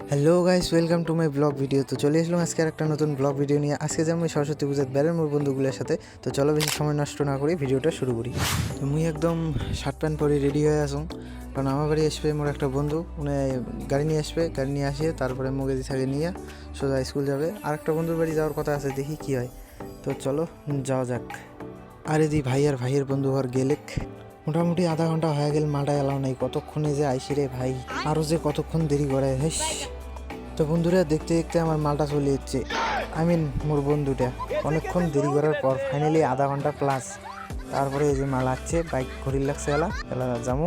Hello guys, welcome to my blog video. তো চলে আসলাম আজকে একটা নতুন ব্লগ ভিডিও নিয়ে। আজকে যাবো সরস্বতী পূজার বেড়ার মোর বন্ধুগুলোর সাথে। তো চলো বেশি সময় নষ্ট না করি ভিডিওটা শুরু করি। তো মুই একদম শার্ট প্যান্ট পরে রেডি হয়ে আসুন, কারণ আমার বাড়ি আসবে মোর একটা বন্ধু, উনি গাড়ি নিয়ে আসবে। গাড়ি নিয়ে আসিয়ে তারপরে মোকে থাকে নিয়ে সোজা স্কুল যাবে। আর একটা বন্ধুর বাড়ি যাওয়ার কথা আছে, দেখি কি হয়। তো চলো যাওয়া যাক। আরে দি ভাই আর ভাইয়ের বন্ধু ঘর গেলেক মোটামুটি আধা ঘন্টা হয়ে গেল, মালটা এলাও নাই। কতক্ষণে যে আইসি রে ভাই, আরও যে কতক্ষণ দেরি করে। হেস। তো বন্ধুরা দেখতে দেখতে আমার মালটা চলে যাচ্ছে, মোর বন্ধুটা অনেকক্ষণ দেরি করার পর ফাইনালি আধা ঘন্টা প্লাস তারপরে এই যে মাল আসছে। বাইক ঘড়ির লাগছে এলা এলা যাবো।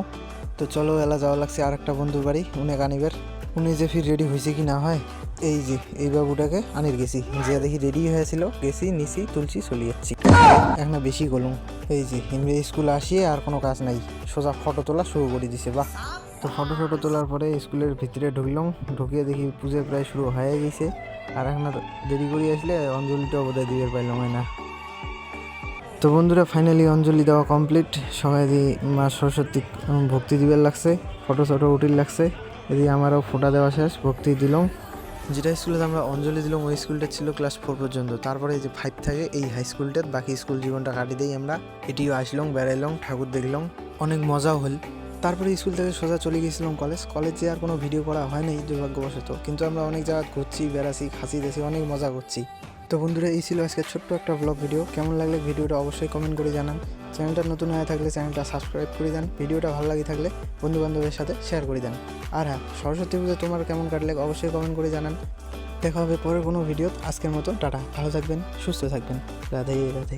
তো চলো এলা যাওয়া লাগছে আর একটা বন্ধুর বাড়ি, উনি আনিবার। উনি যে ফির রেডি হয়েছে কি না হয়, এই যে এই বাবুটাকে আনির গেছি, যে দেখি রেডি হয়েছিল, গেছি নিছি তুলছি চলে যাচ্ছি। এখন বেশি গলুম। এই যে হিমরে স্কুলে আসিয়ে আর কোনো কাজ নাই, সোজা ফটো তোলা শুরু করে দিছে। বাহ। তো ফটো তোলার পরে স্কুলের ভিতরে ঢুকলাম, ঢুকিয়ে দেখি পুজো প্রায় শুরু হয়ে গেছে। আর এখন দেরি করে আসলে অঞ্জলিটাও বোধহয় দিতে পারলাম না। তো বন্ধুরা ফাইনালি অঞ্জলি দেওয়া কমপ্লিট। সবাই দিয়ে মা সরস্বতী ভক্তি দিবার লাগছে, ফটো উঠির লাগছে। এদিকে আমারও ফোটা দেওয়া শেষ, ভক্তি দিলাম। যেটা স্কুলে আমরা অঞ্জলি দিলাম ওই স্কুলটা ছিল ক্লাস 4 পর্যন্ত। তারপরে এই যে 5 থাকে এই হাই স্কুলটার বাকি স্কুল জীবনটা কাটি দিই আমরা। এটিও আসলাম, বেড়াইলাম, ঠাকুর দেখলাম, অনেক মজাও হল। তারপরে স্কুল থেকে সোজা চলে গেছিলাম কলেজে। আর কোনো ভিডিও করা হয় নাই দুর্ভাগ্যবশত, কিন্তু আমরা অনেক জায়গা ঘুরছি, বেড়াচ্ছি, খাসি দেছি, অনেক মজা করছি। তো বন্ধুরা এই ছিল আজকে ছোট্ট একটা ব্লগ ভিডিও। কেমন লাগলে ভিডিওটা অবশ্যই কমেন্ট করে জানান। চ্যানেলটা নতুন হয়ে থাকলে চ্যানেলটা সাবস্ক্রাইব করে দেন। ভিডিওটা ভালো লাগে থাকলে বন্ধু বান্ধবের সাথে শেয়ার করে দেন। আর হ্যাঁ, সরস্বতী পুজো তোমার কেমন কাটলে অবশ্যই কমেন্ট করে জানান। দেখা হবে পরের কোনো ভিডিও। আজকের মতো টাটা, ভালো থাকবেন, সুস্থ থাকবেন। রাধে রাধে।